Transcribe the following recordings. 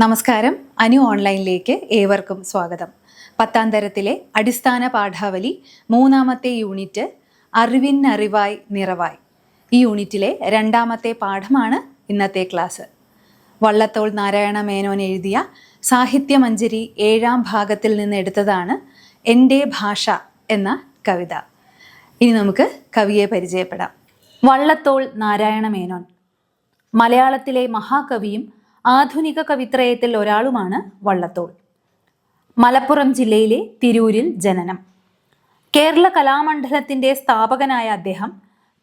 നമസ്കാരം. അനു ഓൺലൈനിലേക്ക് ഏവർക്കും സ്വാഗതം. 10ാം തരത്തിലെ അടിസ്ഥാന പാഠാവലി 3ാമത്തെ യൂണിറ്റ് അറിവിന്നറിവായി നിറവായി. ഈ യൂണിറ്റിലെ 2ാമത്തെ പാഠമാണ് ഇന്നത്തെ ക്ലാസ്. വള്ളത്തോൾ നാരായണ മേനോൻ എഴുതിയ സാഹിത്യമഞ്ജരി 7ാം ഭാഗത്തിൽ നിന്ന് എടുത്തതാണ് എൻ്റെ ഭാഷ എന്ന കവിത. ഇനി നമുക്ക് കവിയെ പരിചയപ്പെടാം. വള്ളത്തോൾ നാരായണ മേനോൻ മലയാളത്തിലെ മഹാകവിയും ആധുനിക കവിത്രയത്തിൽ ഒരാളുമാണ് വള്ളത്തോൾ. മലപ്പുറം ജില്ലയിലെ തിരൂരിൽ ജനനം. കേരള കലാമണ്ഡലത്തിൻ്റെ സ്ഥാപകനായ അദ്ദേഹം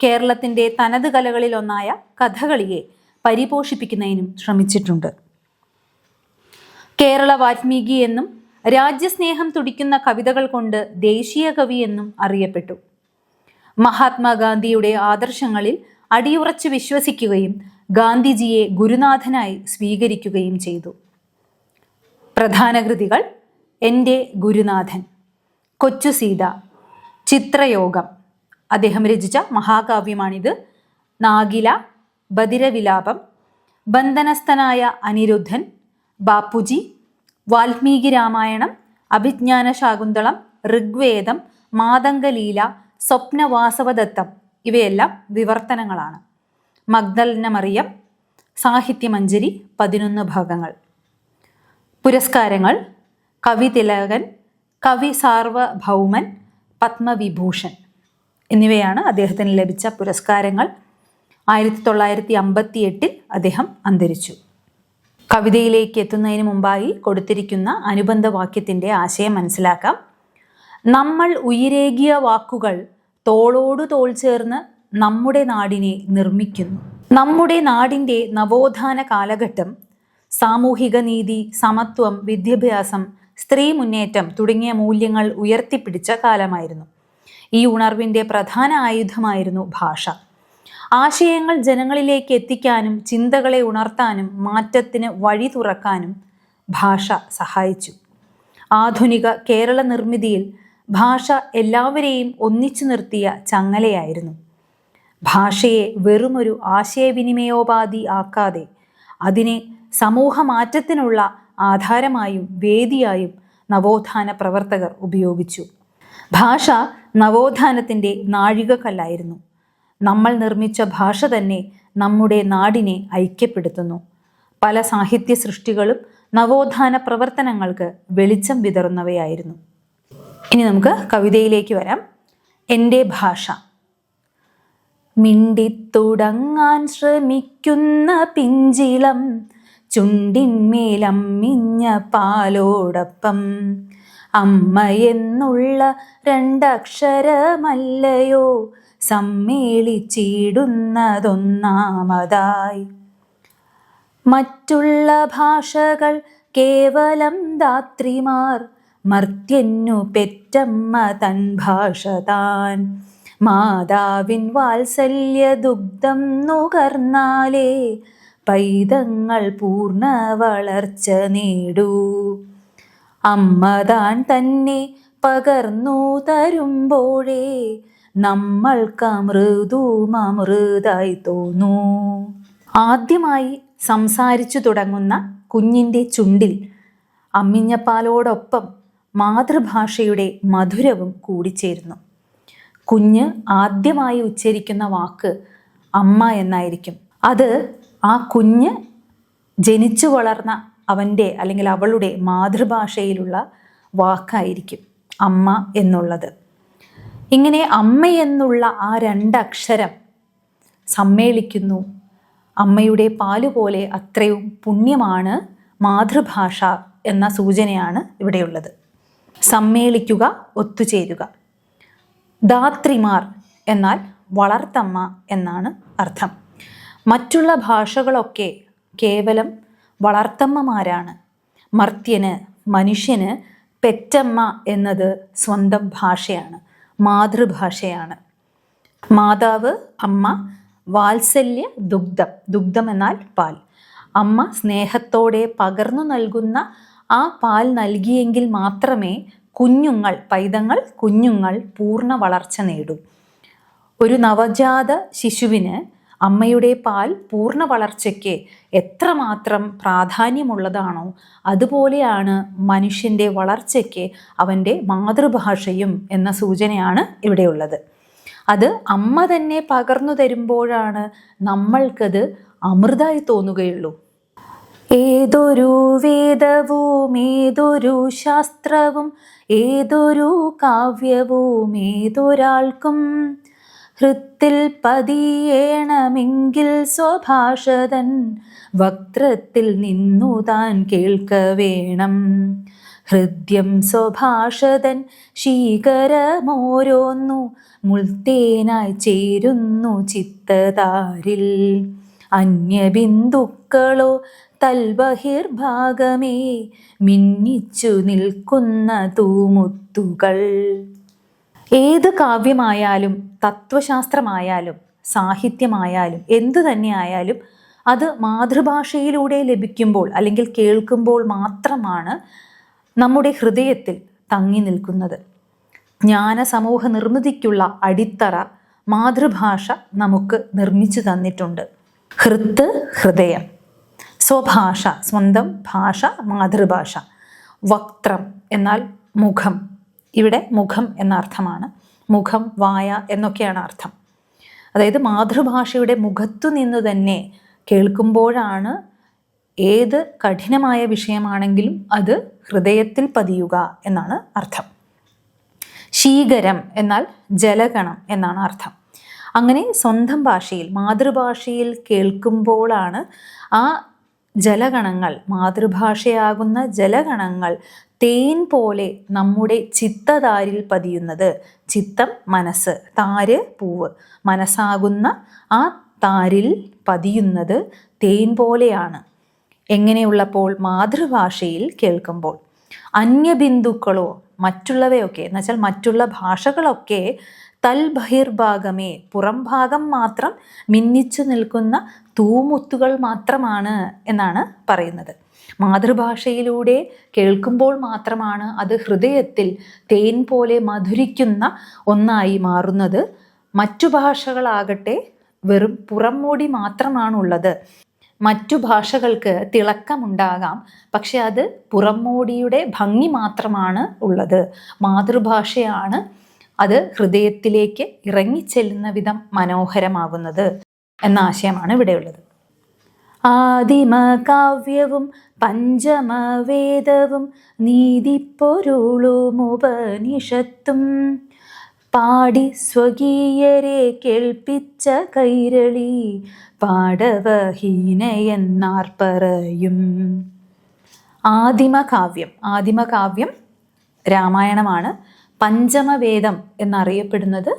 കേരളത്തിൻ്റെ തനത് കലകളിലൊന്നായ കഥകളിയെ പരിപോഷിപ്പിക്കുന്നതിനും ശ്രമിച്ചിട്ടുണ്ട്. കേരള വാൽമീകി എന്നും രാജ്യസ്നേഹം തുടിക്കുന്ന കവിതകൾ കൊണ്ട് ദേശീയ കവി എന്നും അറിയപ്പെട്ടു. മഹാത്മാഗാന്ധിയുടെ ആദർശങ്ങളിൽ അടിയുറച്ച് വിശ്വസിക്കുകയും ഗാന്ധിജിയെ ഗുരുനാഥനായി സ്വീകരിക്കുകയും ചെയ്തു. പ്രധാന കൃതികൾ: എൻ്റെ ഗുരുനാഥൻ, കൊച്ചു സീത, ചിത്രയോഗം, അദ്ദേഹം രചിച്ച മഹാകാവ്യമാണിത്, നാഗില, ബദിരവിലാപം, ബന്ധനസ്ഥനായ അനിരുദ്ധൻ, ബാപ്പുജി, വാൽമീകി രാമായണം, അഭിജ്ഞാന ശാകുന്തളം, ഋഗ്വേദം, മാതംഗലീല, സ്വപ്നവാസവദത്തം ഇവയെല്ലാം വിവർത്തനങ്ങളാണ്. മഗ്ദലന മറിയം, സാഹിത്യമഞ്ജരി 11 ഭാഗങ്ങൾ. പുരസ്കാരങ്ങൾ: കവിതിലകൻ, കവി സാർവഭൗമൻ, പത്മവിഭൂഷൺ എന്നിവയാണ് അദ്ദേഹത്തിന് ലഭിച്ച പുരസ്കാരങ്ങൾ. 1958 അദ്ദേഹം അന്തരിച്ചു. കവിതയിലേക്ക് എത്തുന്നതിന് മുമ്പായി കൊടുത്തിരിക്കുന്ന അനുബന്ധ വാക്യത്തിൻ്റെ ആശയം മനസ്സിലാക്കാം. നമ്മൾ ഉയിരേകിയ വാക്കുകൾ തോളോടു തോൾ ചേർന്ന് നമ്മുടെ നാടിനെ നിർമ്മിക്കുന്നു. നമ്മുടെ നാടിൻ്റെ നവോത്ഥാന കാലഘട്ടം സാമൂഹിക നീതി, സമത്വം, വിദ്യാഭ്യാസം, സ്ത്രീ മുന്നേറ്റം തുടങ്ങിയ മൂല്യങ്ങൾ ഉയർത്തിപ്പിടിച്ച കാലമായിരുന്നു. ഈ ഉണർവിൻ്റെ പ്രധാന ആയുധമായിരുന്നു ഭാഷ. ആശയങ്ങൾ ജനങ്ങളിലേക്ക് എത്തിക്കാനും ചിന്തകളെ ഉണർത്താനും മാറ്റത്തിന് വഴി തുറക്കാനും ഭാഷ സഹായിച്ചു. ആധുനിക കേരള നിർമ്മിതിയിൽ ഭാഷ എല്ലാവരെയും ഒന്നിച്ചു നിർത്തിയ ചങ്ങലയായിരുന്നു. ഭാഷയെ വെറുമൊരു ആശയവിനിമയോപാധി ആക്കാതെ അതിനെ സമൂഹ മാറ്റത്തിനുള്ള ആധാരമായും വേദിയായും നവോത്ഥാന പ്രവർത്തകർ ഉപയോഗിച്ചു. ഭാഷ നവോത്ഥാനത്തിൻ്റെ നാഴികക്കല്ലായിരുന്നു. നമ്മൾ നിർമ്മിച്ച ഭാഷ തന്നെ നമ്മുടെ നാടിനെ ഐക്യപ്പെടുത്തുന്നു. പല സാഹിത്യ സൃഷ്ടികളും നവോത്ഥാന പ്രവർത്തനങ്ങൾക്ക് വെളിച്ചം വിതറുന്നവയായിരുന്നു. ഇനി നമുക്ക് കവിതയിലേക്ക് വരാം. എൻ്റെ ഭാഷ. മിണ്ടിത്തുടങ്ങാൻ ശ്രമിക്കുന്ന പിഞ്ചിളം ചുണ്ടിന്മേലമ്മിഞ്ഞ പാലോടൊപ്പം അമ്മയെന്നുള്ള 2 അക്ഷരമല്ലയോ സമ്മേളിച്ചിടുന്നതൊന്നാമതായി. മറ്റുള്ള ഭാഷകൾ കേവലം ധാത്രിമാർ, മർത്യന്നു പെറ്റമ്മ തൻ ഭാഷ താൻ. മാതാവിൻ വാത്സല്യ ദുഗ്ധം നുകർന്നാലേ പൈതങ്ങൾ പൂർണ്ണ വളർച്ച നേടൂ. അമ്മ താൻ തന്നെ പകർന്നു തരുമ്പോഴേ നമ്മൾക്ക് അമൃതായി തോന്നൂ. ആദ്യമായി സംസാരിച്ചു തുടങ്ങുന്ന കുഞ്ഞിൻ്റെ ചുണ്ടിൽ അമ്മിഞ്ഞപ്പാലോടൊപ്പം മാതൃഭാഷയുടെ മധുരവും കൂടിച്ചേരുന്നു. കുഞ്ഞ് ആദ്യമായി ഉച്ചരിക്കുന്ന വാക്ക് അമ്മ എന്നായിരിക്കും. അത് ആ കുഞ്ഞ് ജനിച്ചു വളർന്ന അവൻ്റെ അല്ലെങ്കിൽ അവളുടെ മാതൃഭാഷയിലുള്ള വാക്കായിരിക്കും അമ്മ എന്നുള്ളത്. ഇങ്ങനെ അമ്മ എന്നുള്ള ആ 2 അക്ഷരം സമ്മേളിക്കുന്നു. അമ്മയുടെ പാലുപോലെ അത്രയും പുണ്യമാണ് മാതൃഭാഷ എന്ന സൂചനയാണ് ഇവിടെയുള്ളത്. സമ്മേളിക്കുക, ഒത്തുചേരുക. ധാത്രിമാർ എന്നാൽ വളർത്തമ്മ എന്നാണ് അർത്ഥം. മറ്റുള്ള ഭാഷകളൊക്കെ കേവലം വളർത്തമ്മമാരാണ്. മർത്യന്, മനുഷ്യന് പെറ്റമ്മ എന്നത് സ്വന്തം ഭാഷയാണ്, മാതൃഭാഷയാണ്. മാതാവ്, അമ്മ, വാത്സല്യ ദുഗ്ധം, ദുഗ്ധം എന്നാൽ പാൽ. അമ്മ സ്നേഹത്തോടെ പകർന്നു നൽകുന്ന ആ പാൽ നൽകിയെങ്കിൽ മാത്രമേ പൈതങ്ങൾ, കുഞ്ഞുങ്ങൾ പൂർണ്ണ വളർച്ച നേടൂ. ഒരു നവജാത ശിശുവിന് അമ്മയുടെ പാൽ പൂർണ്ണ വളർച്ചയ്ക്ക് എത്രമാത്രം പ്രാധാന്യമുള്ളതാണോ അതുപോലെയാണ് മനുഷ്യൻ്റെ വളർച്ചയ്ക്ക് അവൻ്റെ മാതൃഭാഷയും എന്ന സൂചനയാണ് ഇവിടെയുള്ളത്. അത് അമ്മ തന്നെ പകർന്നു തരുമ്പോഴാണ് നമ്മൾക്കത് അമൃതായി തോന്നുകയുള്ളൂ. ഏതൊരു വേദവും ഏതൊരു ശാസ്ത്രവും ഏതൊരു കാവ്യവും ഏതൊരാൾക്കും ഹൃത്തിൽ പതിയേണമെങ്കിൽ സ്വഭാഷതൻ വക്ത്രത്തിൽ നിന്നു താൻ കേൾക്ക വേണം. ഹൃദ്യം സ്വഭാഷതൻ ശീകരമോരോന്നു മുൾത്തേനായി ചേരുന്നു ചിത്തതാരിൽ. അന്യബിന്ദുക്കളോ തൽബഹിർഭാഗമേ മിന്നിച്ചു നിൽക്കുന്ന തൂമുത്തുകൾ. ഏത് കാവ്യമായാലും തത്വശാസ്ത്രമായാലും സാഹിത്യമായാലും എന്തു തന്നെയായാലും അത് മാതൃഭാഷയിലൂടെ ലഭിക്കുമ്പോൾ അല്ലെങ്കിൽ കേൾക്കുമ്പോൾ മാത്രമാണ് നമ്മുടെ ഹൃദയത്തിൽ തങ്ങി നിൽക്കുന്നത്. ജ്ഞാന സമൂഹ നിർമ്മിതിക്കുള്ള അടിത്തറ മാതൃഭാഷ നമുക്ക് നിർമ്മിച്ചു തന്നിട്ടുണ്ട്. ഹൃത്ത് ഹൃദയം, സ്വഭാഷ സ്വന്തം ഭാഷ മാതൃഭാഷ, വക്ത്രം എന്നാൽ മുഖം, ഇവിടെ മുഖം എന്ന അർത്ഥമാണ്. മുഖം, വായ എന്നൊക്കെയാണ് അർത്ഥം. അതായത് മാതൃഭാഷയുടെ മുഖത്തു നിന്ന് തന്നെ കേൾക്കുമ്പോഴാണ് ഏത് കഠിനമായ വിഷയമാണെങ്കിലും അത് ഹൃദയത്തിൽ പതിയുക എന്നാണ് അർത്ഥം. ശീകരം എന്നാൽ ജലഗണം എന്നാണ് അർത്ഥം. അങ്ങനെ സ്വന്തം ഭാഷയിൽ മാതൃഭാഷയിൽ കേൾക്കുമ്പോഴാണ് ആ ജലഗണങ്ങൾ, മാതൃഭാഷയാകുന്ന ജലഗണങ്ങൾ തേൻ പോലെ നമ്മുടെ ചിത്തതാരിൽ പതിയുന്നത്. ചിത്തം മനസ്സ്, താര് പൂവ്, മനസ്സാകുന്ന ആ താരിൽ പതിയുന്നത് തേൻ പോലെയാണ്. എങ്ങനെയുള്ളപ്പോൾ? മാതൃഭാഷയിൽ കേൾക്കുമ്പോൾ. അന്യബിന്ദുക്കളോ മറ്റുള്ളവയൊക്കെ എന്നുവെച്ചാൽ മറ്റുള്ള ഭാഷകളൊക്കെ തൽബഹിർഭാഗമേ പുറം ഭാഗം മാത്രം മിന്നിച്ചു നിൽക്കുന്ന തൂമുത്തുകൾ മാത്രമാണ് എന്നാണ് പറയുന്നത്. മാതൃഭാഷയിലൂടെ കേൾക്കുമ്പോൾ മാത്രമാണ് അത് ഹൃദയത്തിൽ തേൻ പോലെ മധുരിക്കുന്ന ഒന്നായി മാറുന്നത്. മറ്റു ഭാഷകളാകട്ടെ വെറും പുറംമൂടി മാത്രമാണുള്ളത്. മറ്റു ഭാഷകൾക്ക് തിളക്കമുണ്ടാകാം, പക്ഷെ അത് പുറംമൂടിയുടെ ഭംഗി മാത്രമാണ് ഉള്ളത്. മാതൃഭാഷയാണ് അത് ഹൃദയത്തിലേക്ക് ഇറങ്ങിച്ചെല്ലുന്ന വിധം മനോഹരമാകുന്നത് എന്ന ആശയമാണ് ഇവിടെയുള്ളത്. ആദിമകാവ്യവും പഞ്ചമവേദവും നീതിപ്പൊരുളും ഉപനിഷത്തും പാടി സ്വകീയരെ കേൾപ്പിച്ച കൈരളി പാടവഹീനയെന്നാർ പറയും. ആദിമകാവ്യം രാമായണമാണ്. പഞ്ചമവേദം എന്നറിയപ്പെടുന്നത്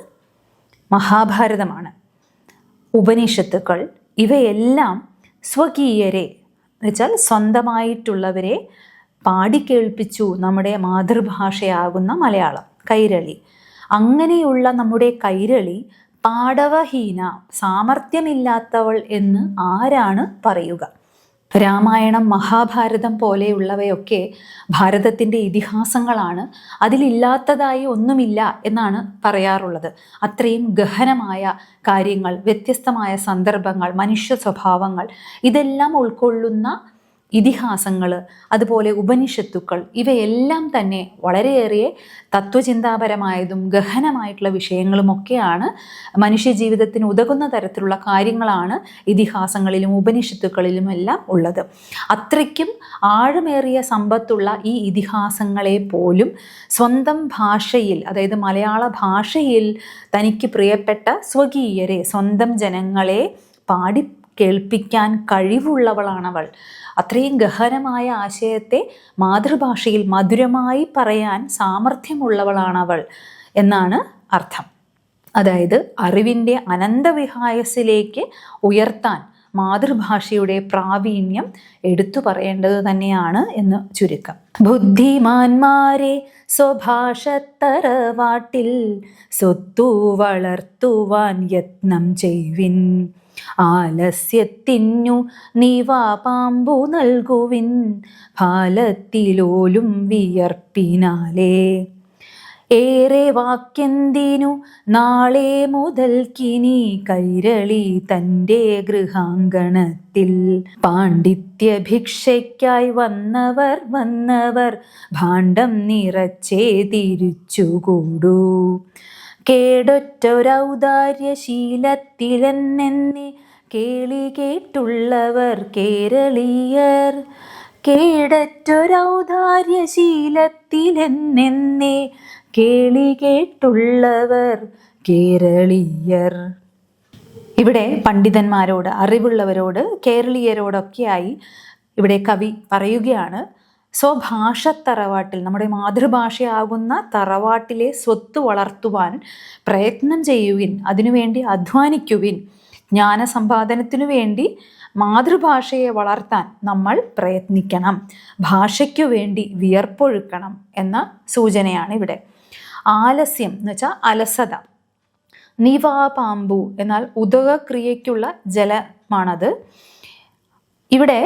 മഹാഭാരതമാണ്. ഉപനിഷത്തുക്കൾ ഇവയെല്ലാം സ്വകീയരെ എന്നുവെച്ചാൽ സ്വന്തമായിട്ടുള്ളവരെ പാടിക്കേൾപ്പിച്ചു നമ്മുടെ മാതൃഭാഷയാകുന്ന മലയാളം, കൈരളി. അങ്ങനെയുള്ള നമ്മുടെ കൈരളി പാടവഹീന, സാമർഥ്യമില്ലാത്തവൾ എന്ന് ആരാണ് പറയുക? രാമായണം, മഹാഭാരതം പോലെയുള്ളവയൊക്കെ ഭാരതത്തിൻ്റെ ഇതിഹാസങ്ങളാണ്. അതിലില്ലാത്തതായി ഒന്നുമില്ല എന്നാണ് പറയാറുള്ളത്. അത്രയും ഗഹനമായ കാര്യങ്ങൾ, വ്യത്യസ്തമായ സന്ദർഭങ്ങൾ, മനുഷ്യ സ്വഭാവങ്ങൾ ഇതെല്ലാം ഉൾക്കൊള്ളുന്ന ഇതിഹാസങ്ങൾ, അതുപോലെ ഉപനിഷത്തുക്കൾ ഇവയെല്ലാം തന്നെ വളരെയേറെ തത്വചിന്താപരമായതും ഗഹനമായിട്ടുള്ള വിഷയങ്ങളുമൊക്കെയാണ്. മനുഷ്യജീവിതത്തിന് ഉതകുന്ന തരത്തിലുള്ള കാര്യങ്ങളാണ് ഇതിഹാസങ്ങളിലും ഉപനിഷത്തുക്കളിലുമെല്ലാം ഉള്ളത്. അത്രയ്ക്കും ആഴമേറിയ സമ്പത്തുള്ള ഈ ഇതിഹാസങ്ങളെ പോലും സ്വന്തം ഭാഷയിൽ, അതായത് മലയാള ഭാഷയിൽ തനിക്ക് പ്രിയപ്പെട്ട സ്വകീയരെ, സ്വന്തം ജനങ്ങളെ പാടി കേൾപ്പിക്കാൻ കഴിവുള്ളവളാണവൾ. അത്രയും ഗഹനമായ ആശയത്തെ മാതൃഭാഷയിൽ മധുരമായി പറയാൻ സാമർഥ്യമുള്ളവളാണവൾ എന്നാണ് അർത്ഥം. അതായത് അറിവിൻ്റെ അനന്തവിഹായസിലേക്ക് ഉയർത്താൻ മാതൃഭാഷയുടെ പ്രാവീണ്യം എടുത്തു പറയേണ്ടത് തന്നെയാണ് എന്ന് ചുരുക്കം. ബുദ്ധിമാന്മാരെ സ്വഭാഷത്തറവാട്ടിൽ സ്വത്തു വളർത്തുവാൻ യത്നം ചെയ്വിൻ. ആലസ്യത്തിനു നീവാ പാമ്പു നൽകുവിൻ. ഫാലത്തിലോലും വിയർപ്പിനാലേ. ഏറെ വാക്കെന്തിനു നാളെ മുതൽക്കിനി കൈരളി തൻ്റെ ഗൃഹാങ്കണത്തിൽ പാണ്ഡിത്യ ഭിക്ഷയ്ക്കായി വന്നവർ ഭാണ്ഡം നിറച്ചേ തിരിച്ചുകൂടൂ. കേടൊറ്റൊരൗദാര്യശീലത്തിലെന്നെ കേളി കേട്ടുള്ളവർ കേരളീയർ. കേടറ്റൊരൗദാര്യശീലത്തിലെന്നെ കേളി കേട്ടുള്ളവർ കേരളീയർ. ഇവിടെ പണ്ഡിതന്മാരോട്, അറിവുള്ളവരോട്, കേരളീയരോടൊക്കെയായി ഇവിടെ കവി പറയുകയാണ്, സ്വഭാഷത്തറവാട്ടിൽ, നമ്മുടെ മാതൃഭാഷയാകുന്ന തറവാട്ടിലെ സ്വത്ത് വളർത്തുവാൻ പ്രയത്നം ചെയ്യുവിൻ, അതിനുവേണ്ടി അധ്വാനിക്കുവിൻ. ജ്ഞാനസമ്പാദനത്തിനു വേണ്ടി മാതൃഭാഷയെ വളർത്താൻ നമ്മൾ പ്രയത്നിക്കണം, ഭാഷയ്ക്കു വേണ്ടി വിയർപ്പൊഴുക്കണം എന്ന സൂചനയാണ് ഇവിടെ. ആലസ്യം എന്ന് വെച്ചാൽ അലസത. നിവാപാമ്പു എന്നാൽ ഉദകക്രിയയ്ക്കുള്ള ജലമാണത്. ഇവിടെ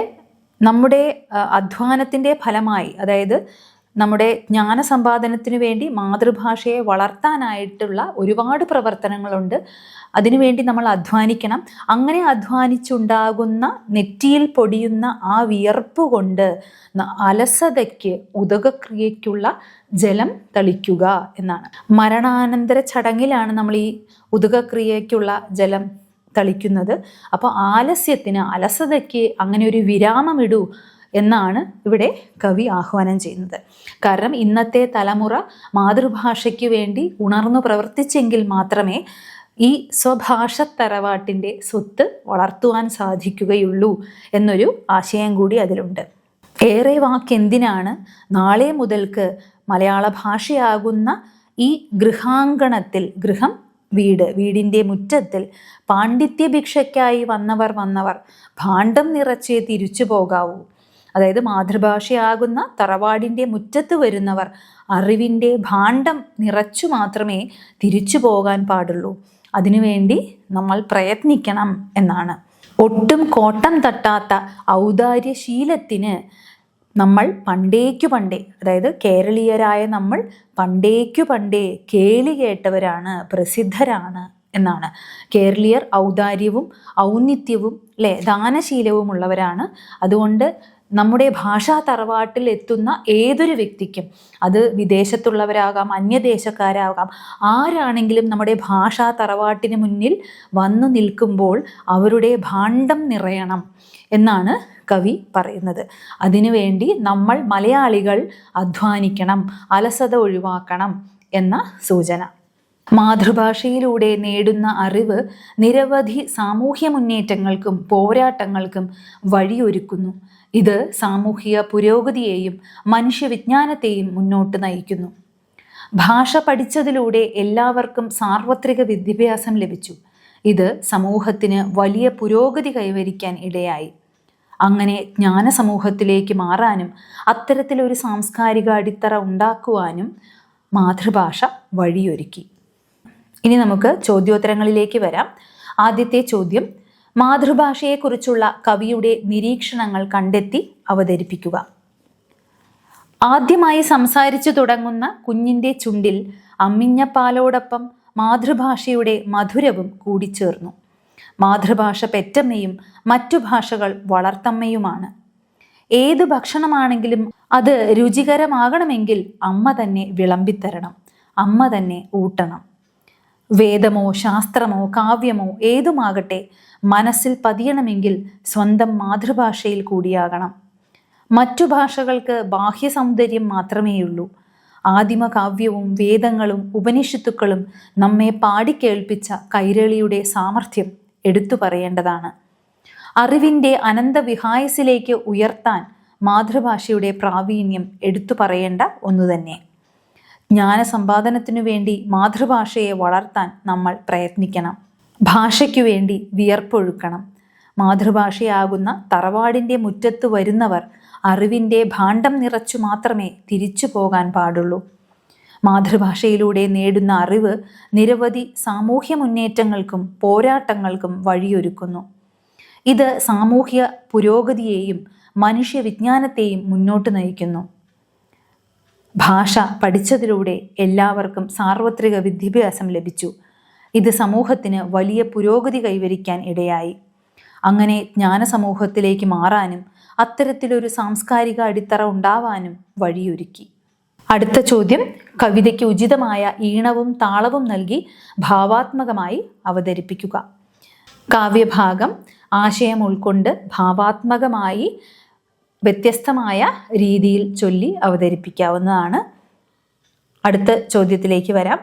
നമ്മുടെ അധ്വാനത്തിൻ്റെ ഫലമായി, അതായത് നമ്മുടെ ജ്ഞാനസമ്പാദനത്തിനു വേണ്ടി മാതൃഭാഷയെ വളർത്താനായിട്ടുള്ള ഒരുപാട് പ്രവർത്തനങ്ങളുണ്ട്. അതിനുവേണ്ടി നമ്മൾ അധ്വാനിക്കണം. അങ്ങനെ അധ്വാനിച്ചുണ്ടാകുന്ന നെറ്റിയിൽ പൊടിയുന്ന ആ വിയർപ്പ് കൊണ്ട് അലസതയ്ക്ക്, ഉദകക്രിയയ്ക്കുള്ള ജലം തളിക്കുക എന്നാണ്. മരണാനന്തര ചടങ്ങിലാണ് നമ്മൾ ഈ ഉദകക്രിയയ്ക്കുള്ള ജലം തളിക്കുന്നത്. അപ്പോൾ ആലസ്യത്തിന്, അലസതയ്ക്ക് അങ്ങനെ ഒരു വിരാമമിടൂ എന്നാണ് ഇവിടെ കവി ആഹ്വാനം ചെയ്യുന്നത്. കാരണം ഇന്നത്തെ തലമുറ മാതൃഭാഷയ്ക്ക് വേണ്ടി ഉണർന്നു പ്രവർത്തിച്ചെങ്കിൽ മാത്രമേ ഈ സ്വഭാഷത്തറവാട്ടിൻ്റെ സ്വത്ത് വളർത്തുവാൻ സാധിക്കുകയുള്ളൂ എന്നൊരു ആശയം കൂടി അതിലുണ്ട്. ഏറെ വാക്കെന്തിനാണ് നാളെ മുതൽക്ക് മലയാള ഭാഷയാകുന്ന ഈ ഗൃഹാങ്കണത്തിൽ, ഗൃഹം വീട്, വീടിൻ്റെ മുറ്റത്തിൽ പാണ്ഡിത്യഭിക്ഷയ്ക്കായി വന്നവർ ഭാണ്ഡം നിറച്ചേ തിരിച്ചു പോകാവൂ. അതായത് മാതൃഭാഷയാകുന്ന തറവാടിൻ്റെ മുറ്റത്ത് വരുന്നവർ അറിവിൻ്റെ ഭാണ്ഡം നിറച്ചു മാത്രമേ തിരിച്ചു പോകാൻ പാടുള്ളൂ. അതിനുവേണ്ടി നമ്മൾ പ്രയത്നിക്കണം എന്നാണ്. ഒട്ടും കോട്ടം തട്ടാത്ത ഔദാര്യശീലത്തിന് നമ്മൾ പണ്ടേക്കു പണ്ടേ, അതായത് കേരളീയരായ നമ്മൾ പണ്ടേക്കു പണ്ടേ കേളി കേട്ടവരാണ്, പ്രസിദ്ധരാണ് എന്നാണ്. കേരളീയർ ഔദാര്യവും ഔന്നിത്യവും ദാനശീലവും ഉള്ളവരാണ്. അതുകൊണ്ട് നമ്മുടെ ഭാഷാ തറവാട്ടിൽ എത്തുന്ന ഏതൊരു വ്യക്തിക്കും, അത് വിദേശത്തുള്ളവരാകാം, അന്യദേശക്കാരാകാം, ആരാണെങ്കിലും നമ്മുടെ ഭാഷാ തറവാട്ടിന് മുന്നിൽ വന്നു നിൽക്കുമ്പോൾ അവരുടെ ഭാണ്ഡം നിറയണം എന്നാണ് കവി പറയുന്നത്. അതിനുവേണ്ടി നമ്മൾ മലയാളികൾ അധ്വാനിക്കണം, അലസത ഒഴിവാക്കണം എന്ന സൂചന. മാതൃഭാഷയിലൂടെ നേടുന്ന അറിവ് നിരവധി സാമൂഹ്യ മുന്നേറ്റങ്ങൾക്കും പോരാട്ടങ്ങൾക്കും വഴിയൊരുക്കുന്നു. ഇത് സാമൂഹിക പുരോഗതിയെയും മനുഷ്യവിജ്ഞാനത്തെയും മുന്നോട്ട് നയിക്കുന്നു. ഭാഷ പഠിച്ചതിലൂടെ എല്ലാവർക്കും സാർവത്രിക വിദ്യാഭ്യാസം ലഭിച്ചു. ഇത് സമൂഹത്തിന് വലിയ പുരോഗതി കൈവരിക്കാൻ ഇടയായി. അങ്ങനെ ജ്ഞാന സമൂഹത്തിലേക്ക് മാറാനും അത്തരത്തിലൊരു സാംസ്കാരിക അടിത്തറ ഉണ്ടാക്കുവാനും മാതൃഭാഷ വഴിയൊരുക്കി. ഇനി നമുക്ക് ചോദ്യോത്തരങ്ങളിലേക്ക് വരാം. ആദ്യത്തെ ചോദ്യം, മാതൃഭാഷയെക്കുറിച്ചുള്ള കവിയുടെ നിരീക്ഷണങ്ങൾ കണ്ടെത്തി അവതരിപ്പിക്കുക. ആദ്യമായി സംസാരിച്ചു തുടങ്ങുന്ന കുഞ്ഞിൻ്റെ ചുണ്ടിൽ അമ്മിഞ്ഞപ്പാലോടൊപ്പം മാതൃഭാഷയുടെ മധുരവും കൂടിച്ചേർന്നു. മാതൃഭാഷ പെറ്റമ്മയും മറ്റു ഭാഷകൾ വളർത്തമ്മയുമാണ്. ഏത് ഭക്ഷണമാണെങ്കിലും അത് രുചികരമാകണമെങ്കിൽ അമ്മ തന്നെ വിളമ്പിത്തരണം, അമ്മ തന്നെ ഊട്ടണം. വേദമോ ശാസ്ത്രമോ കാവ്യമോ ഏതുമാകട്ടെ, മനസ്സിൽ പതിയണമെങ്കിൽ സ്വന്തം മാതൃഭാഷയിൽ കൂടിയാകണം. മറ്റു ഭാഷകൾക്ക് ബാഹ്യ സൗന്ദര്യം മാത്രമേയുള്ളൂ. ആദിമ കാവ്യവും വേദങ്ങളും ഉപനിഷത്തുക്കളും നമ്മെ പാടിക്കേൾപ്പിച്ച കൈരളിയുടെ സാമർഥ്യം എടുത്തു പറയേണ്ടതാണ്. അറിവിൻ്റെ അനന്തവിഹായസിലേക്ക് ഉയർത്താൻ മാതൃഭാഷയുടെ പ്രാവീണ്യം എടുത്തു പറയേണ്ട ഒന്നുതന്നെ. ജ്ഞാനസമ്പാദനത്തിനു വേണ്ടി മാതൃഭാഷയെ വളർത്താൻ നമ്മൾ പ്രയത്നിക്കണം. ഭാഷയ്ക്കു വേണ്ടി വിയർപ്പൊഴുക്കണം. മാതൃഭാഷയാകുന്ന തറവാടിൻ്റെ മുറ്റത്ത് വരുന്നവർ അറിവിൻ്റെ ഭാണ്ഡം നിറച്ചു മാത്രമേ തിരിച്ചു പോകാൻ പാടുള്ളൂ. മാതൃഭാഷയിലൂടെ നേടുന്ന അറിവ് നിരവധി സാമൂഹ്യ മുന്നേറ്റങ്ങൾക്കും പോരാട്ടങ്ങൾക്കും വഴിയൊരുക്കുന്നു. ഇത് സാമൂഹ്യ പുരോഗതിയെയും മനുഷ്യവിജ്ഞാനത്തെയും മുന്നോട്ട് നയിക്കുന്നു. ഭാഷ പഠിച്ചതിലൂടെ എല്ലാവർക്കും സാർവത്രിക വിദ്യാഭ്യാസം ലഭിച്ചു. ഇത് സമൂഹത്തിന് വലിയ പുരോഗതി കൈവരിക്കാൻ ഇടയായി. അങ്ങനെ ജ്ഞാനസമൂഹത്തിലേക്ക് മാറാനും അത്തരത്തിലൊരു സാംസ്കാരിക അടിത്തറ ഉണ്ടാവാനും വഴിയൊരുക്കി. അടുത്ത ചോദ്യം, കവിതയ്ക്ക് ഉചിതമായ ഈണവും താളവും നൽകി ഭാവാത്മകമായി അവതരിപ്പിക്കുക. കാവ്യഭാഗം ആശയം ഉൾക്കൊണ്ട് ഭാവാത്മകമായി വ്യത്യസ്തമായ രീതിയിൽ ചൊല്ലി അവതരിപ്പിക്കാവുന്നതാണ്. അടുത്ത ചോദ്യത്തിലേക്ക് വരാം.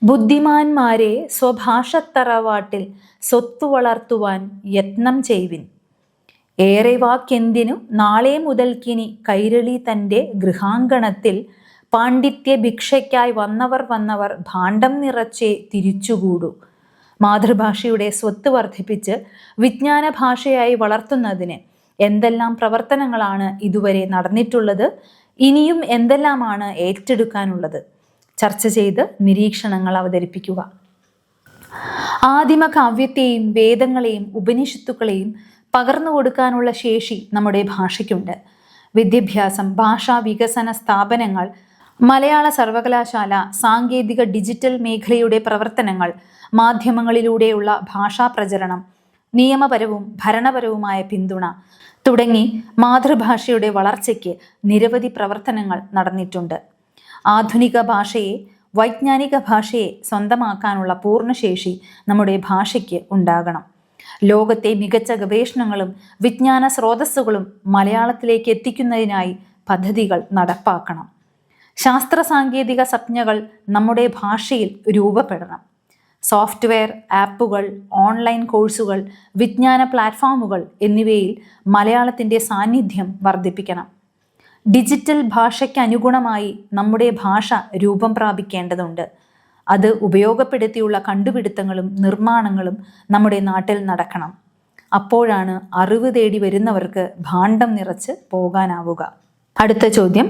ബുദ്ധിമാന്മാരെ സ്വഭാഷത്തറവാട്ടിൽ സ്വത്തു വളർത്തുവാൻ യത്നം ചെയ്വിൻ. ഏറെ വാക്കെന്തിനു നാളെ മുതൽക്കിനി കൈരളി തൻ്റെ ഗൃഹാങ്കണത്തിൽ പാണ്ഡിത്യ ഭിക്ഷയ്ക്കായി വന്നവർ ഭാണ്ഡം നിറച്ചേ തിരിച്ചുകൂടൂ. മാതൃഭാഷയുടെ സ്വത്ത് വർദ്ധിപ്പിച്ച് വിജ്ഞാന ഭാഷയായി വളർത്തുന്നതിന് എന്തെല്ലാം പ്രവർത്തനങ്ങളാണ് ഇതുവരെ നടന്നിട്ടുള്ളത്, ഇനിയും എന്തെല്ലാമാണ് ഏറ്റെടുക്കാനുള്ളത്? ചർച്ച ചെയ്ത് നിരീക്ഷണങ്ങൾ അവതരിപ്പിക്കുക. ആദിമ കാവ്യത്തെയും വേദങ്ങളെയും ഉപനിഷത്തുക്കളെയും പകർന്നു കൊടുക്കാനുള്ള ശേഷി നമ്മുടെ ഭാഷയ്ക്കുണ്ട്. വിദ്യാഭ്യാസം, ഭാഷാ വികസന സ്ഥാപനങ്ങൾ, മലയാള സർവകലാശാല, സാങ്കേതിക ഡിജിറ്റൽ മേഖലയുടെ പ്രവർത്തനങ്ങൾ, മാധ്യമങ്ങളിലൂടെയുള്ള ഭാഷാ പ്രചരണം, നിയമപരവും ഭരണപരവുമായ പിന്തുണ തുടങ്ങി മാതൃഭാഷയുടെ വളർച്ചയ്ക്ക് നിരവധി പ്രവർത്തനങ്ങൾ നടന്നിട്ടുണ്ട്. ആധുനിക ഭാഷയെ, വൈജ്ഞാനിക ഭാഷയെ സ്വന്തമാക്കാനുള്ള പൂർണ്ണശേഷി നമ്മുടെ ഭാഷയ്ക്ക് ഉണ്ടാകണം. ലോകത്തെ മികച്ച ഗവേഷണങ്ങളും വിജ്ഞാന സ്രോതസ്സുകളും മലയാളത്തിലേക്ക് എത്തിക്കുന്നതിനായി പദ്ധതികൾ നടപ്പാക്കണം. ശാസ്ത്ര സാങ്കേതിക സംജ്ഞകൾ നമ്മുടെ ഭാഷയിൽ രൂപപ്പെടണം. സോഫ്റ്റ്വെയർ, ആപ്പുകൾ, ഓൺലൈൻ കോഴ്സുകൾ, വിജ്ഞാന പ്ലാറ്റ്ഫോമുകൾ എന്നിവയിൽ മലയാളത്തിൻ്റെ സാന്നിധ്യം വർദ്ധിപ്പിക്കണം. ഡിജിറ്റൽ ഭാഷയ്ക്ക് അനുഗുണമായി നമ്മുടെ ഭാഷ രൂപം പ്രാപിക്കേണ്ടതുണ്ട്. അത് ഉപയോഗപ്പെടുത്തിയുള്ള കണ്ടുപിടുത്തങ്ങളും നിർമ്മാണങ്ങളും നമ്മുടെ നാട്ടിൽ നടക്കണം. അപ്പോഴാണ് അറിവ് തേടി വരുന്നവർക്ക് ഭാണ്ഡം നിറച്ച് പോകാനാവുക. അടുത്ത ചോദ്യം,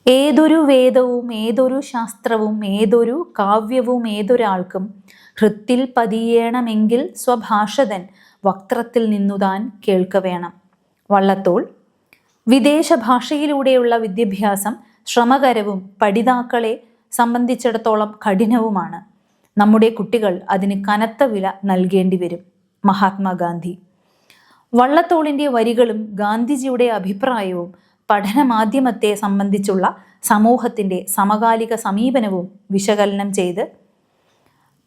ഏതൊരു വേദവും ഏതൊരു ശാസ്ത്രവും ഏതൊരു കാവ്യവും ഏതൊരാൾക്കും ഹൃത്തിൽ പതിയേണമെങ്കിൽ സ്വഭാഷതൻ വക്ത്രത്തിൽ നിന്നുതാൻ കേൾക്കവേണം. വള്ളത്തോൾ. വിദേശ ഭാഷയിലൂടെയുള്ള വിദ്യാഭ്യാസം ശ്രമകരവും പഠിതാക്കളെ സംബന്ധിച്ചിടത്തോളം കഠിനവുമാണ്. നമ്മുടെ കുട്ടികൾ അതിന് കനത്ത വില നൽകേണ്ടി വരും. മഹാത്മാഗാന്ധി. വള്ളത്തോളിൻ്റെ വരികളും ഗാന്ധിജിയുടെ അഭിപ്രായവും പഠനമാധ്യമത്തെ സംബന്ധിച്ചുള്ള സമൂഹത്തിൻ്റെ സമകാലിക സമീപനവും വിശകലനം ചെയ്ത്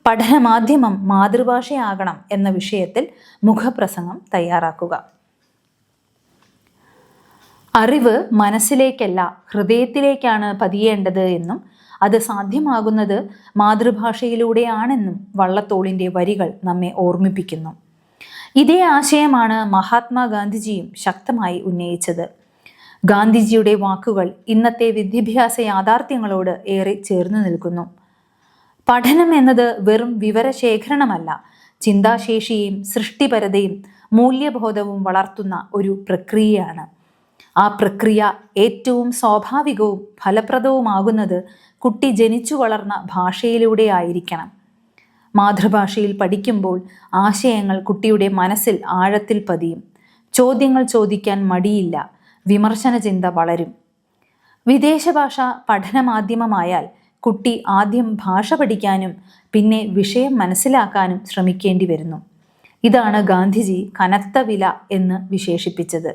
പഠനമാധ്യമം മാതൃഭാഷയാകണം എന്ന വിഷയത്തിൽ മുഖപ്രസംഗം തയ്യാറാക്കുക. അറിവ് മനസ്സിലേക്കല്ല ഹൃദയത്തിലേക്കാണ് പതിയേണ്ടത് എന്നും അത് സാധ്യമാകുന്നത് മാതൃഭാഷയിലൂടെയാണെന്നും വള്ളത്തോളിൻ്റെ വരികൾ നമ്മെ ഓർമ്മിപ്പിക്കുന്നു. ഇതേ ആശയമാണ് മഹാത്മാഗാന്ധിജിയും ശക്തമായി ഉന്നയിച്ചത്. ഗാന്ധിജിയുടെ വാക്കുകൾ ഇന്നത്തെ വിദ്യാഭ്യാസ യാഥാർത്ഥ്യങ്ങളോട് ഏറെ ചേർന്നു നിൽക്കുന്നു. പഠനം എന്നത് വെറും വിവരശേഖരണമല്ല, ചിന്താശേഷിയും സൃഷ്ടിപരതയും മൂല്യബോധവും വളർത്തുന്ന ഒരു പ്രക്രിയയാണ്. ആ പ്രക്രിയ ഏറ്റവും സ്വാഭാവികവും ഫലപ്രദവുമാകുന്നത് കുട്ടി ജനിച്ചു വളർന്ന ഭാഷയിലൂടെ ആയിരിക്കണം. മാതൃഭാഷയിൽ പഠിക്കുമ്പോൾ ആശയങ്ങൾ കുട്ടിയുടെ മനസ്സിൽ ആഴത്തിൽ പതിയും. ചോദ്യങ്ങൾ ചോദിക്കാൻ മടിയില്ല, വിമർശന ചിന്ത വളരും. വിദേശ ഭാഷ പഠനമാധ്യമമായാൽ കുട്ടി ആദ്യം ഭാഷ പഠിക്കാനും പിന്നെ വിഷയം മനസ്സിലാക്കാനും ശ്രമിക്കേണ്ടി വരുന്നു. ഇതാണ് ഗാന്ധിജി കനത്ത വില എന്ന് വിശേഷിപ്പിച്ചത്.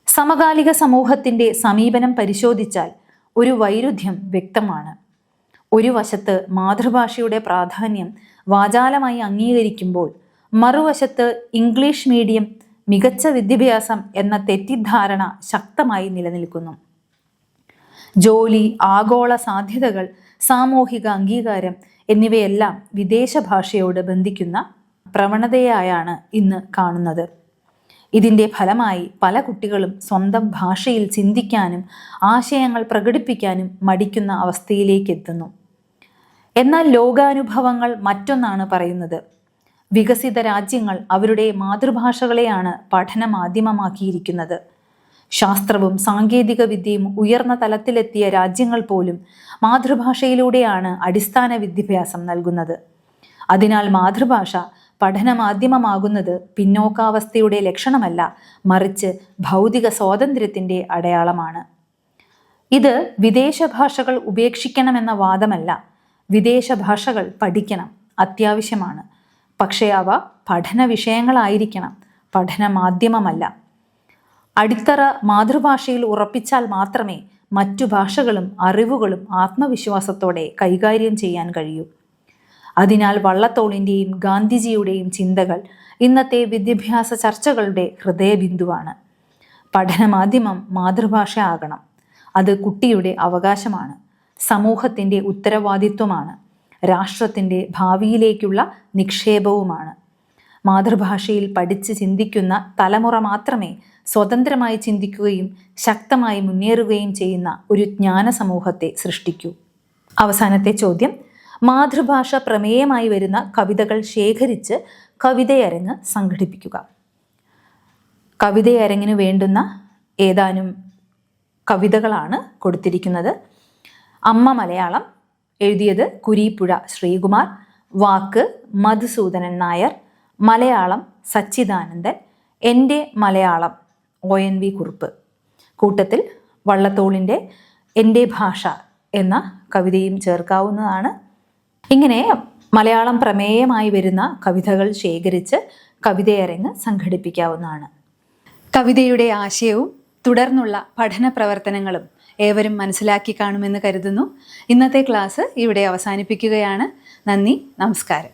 സമകാലിക സമൂഹത്തിൻ്റെ സമീപനം പരിശോധിച്ചാൽ ഒരു വൈരുദ്ധ്യം വ്യക്തമാണ്. ഒരു വശത്ത് മാതൃഭാഷയുടെ പ്രാധാന്യം വാചാലമായി അംഗീകരിക്കുമ്പോൾ മറുവശത്ത് ഇംഗ്ലീഷ് മീഡിയം മികച്ച വിദ്യാഭ്യാസം എന്ന തെറ്റിദ്ധാരണ ശക്തമായി നിലനിൽക്കുന്നു. ജോലി, ആഗോള സാധ്യതകൾ, സാമൂഹിക അംഗീകാരം എന്നിവയെല്ലാം വിദേശ ഭാഷയോട് ബന്ധിക്കുന്ന പ്രവണതയായാണ് ഇന്ന് കാണുന്നത്. ഇതിൻ്റെ ഫലമായി പല കുട്ടികളും സ്വന്തം ഭാഷയിൽ ചിന്തിക്കാനും ആശയങ്ങൾ പ്രകടിപ്പിക്കാനും മടിക്കുന്ന അവസ്ഥയിലേക്ക് എത്തുന്നു. എന്നാൽ ലോകാനുഭവങ്ങൾ മറ്റൊന്നാണ് പറയുന്നത്. വികസിത രാജ്യങ്ങൾ അവരുടെ മാതൃഭാഷകളെയാണ് പഠന മാധ്യമമാക്കിയിരിക്കുന്നത്. ശാസ്ത്രവും സാങ്കേതിക വിദ്യയും ഉയർന്ന തലത്തിലെത്തിയ രാജ്യങ്ങൾ പോലും മാതൃഭാഷയിലൂടെയാണ് അടിസ്ഥാന വിദ്യാഭ്യാസം നൽകുന്നത്. അതിനാൽ മാതൃഭാഷ പഠന മാധ്യമമാകുന്നത് പിന്നോക്കാവസ്ഥയുടെ ലക്ഷണമല്ല, മറിച്ച് ഭൗതിക സ്വാതന്ത്ര്യത്തിൻ്റെ അടയാളമാണ്. ഇത് വിദേശ ഭാഷകൾ ഉപേക്ഷിക്കണമെന്ന വാദമല്ല. വിദേശ ഭാഷകൾ പഠിക്കണം, അത്യാവശ്യമാണ്. പക്ഷേ അവ പഠന വിഷയങ്ങളായിരിക്കണം, പഠന മാധ്യമമല്ല. അടിത്തറ മാതൃഭാഷയിൽ ഉറപ്പിച്ചാൽ മാത്രമേ മറ്റു ഭാഷകളും അറിവുകളും ആത്മവിശ്വാസത്തോടെ കൈകാര്യം ചെയ്യാൻ കഴിയൂ. അതിനാൽ വള്ളത്തോളിൻ്റെയും ഗാന്ധിജിയുടെയും ചിന്തകൾ ഇന്നത്തെ വിദ്യാഭ്യാസ ചർച്ചകളുടെ ഹൃദയബിന്ദുവാണ്. പഠനമാധ്യമം മാതൃഭാഷ ആകണം. അത് കുട്ടിയുടെ അവകാശമാണ്, സമൂഹത്തിൻ്റെ ഉത്തരവാദിത്വമാണ്, രാഷ്ട്രത്തിൻ്റെ ഭാവിയിലേക്കുള്ള നിക്ഷേപവുമാണ്. മാതൃഭാഷയിൽ പഠിച്ച് ചിന്തിക്കുന്ന തലമുറ മാത്രമേ സ്വതന്ത്രമായി ചിന്തിക്കുകയും ശക്തമായി മുന്നേറുകയും ചെയ്യുന്ന ഒരു ജ്ഞാന സമൂഹത്തെ സൃഷ്ടിക്കൂ. അവസാനത്തെ ചോദ്യം: മാതൃഭാഷ പ്രമേയമായി വരുന്ന കവിതകൾ ശേഖരിച്ച് കവിതയരങ്ങ് സംഘടിപ്പിക്കുക. കവിതയരങ്ങിന് വേണ്ടുന്ന ഏതാനും കവിതകളാണ് കൊടുത്തിരിക്കുന്നത്. അമ്മ മലയാളം, എഴുതിയത് കുരീപ്പുഴ ശ്രീകുമാർ, വാക്ക് മധുസൂദനൻ നായർ, മലയാളം സച്ചിദാനന്ദൻ, എൻ്റെ മലയാളം ONV കുറുപ്പ്. കൂട്ടത്തിൽ വള്ളത്തോളിൻ്റെ എൻ്റെ ഭാഷ എന്ന കവിതയും ചേർക്കാവുന്നതാണ്. ഇങ്ങനെ മലയാളം പ്രമേയമായി വരുന്ന കവിതകൾ ശേഖരിച്ച് കവിതയരങ്ങ് സംഘടിപ്പിക്കാവുന്നതാണ്. കവിതയുടെ ആശയവും തുടർന്നുള്ള പഠന പ്രവർത്തനങ്ങളും ഏവരും മനസ്സിലാക്കി കാണുമെന്ന് കരുതുന്നു. ഇന്നത്തെ ക്ലാസ് ഇവിടെ അവസാനിപ്പിക്കുകയാണ്. നന്ദി, നമസ്കാരം.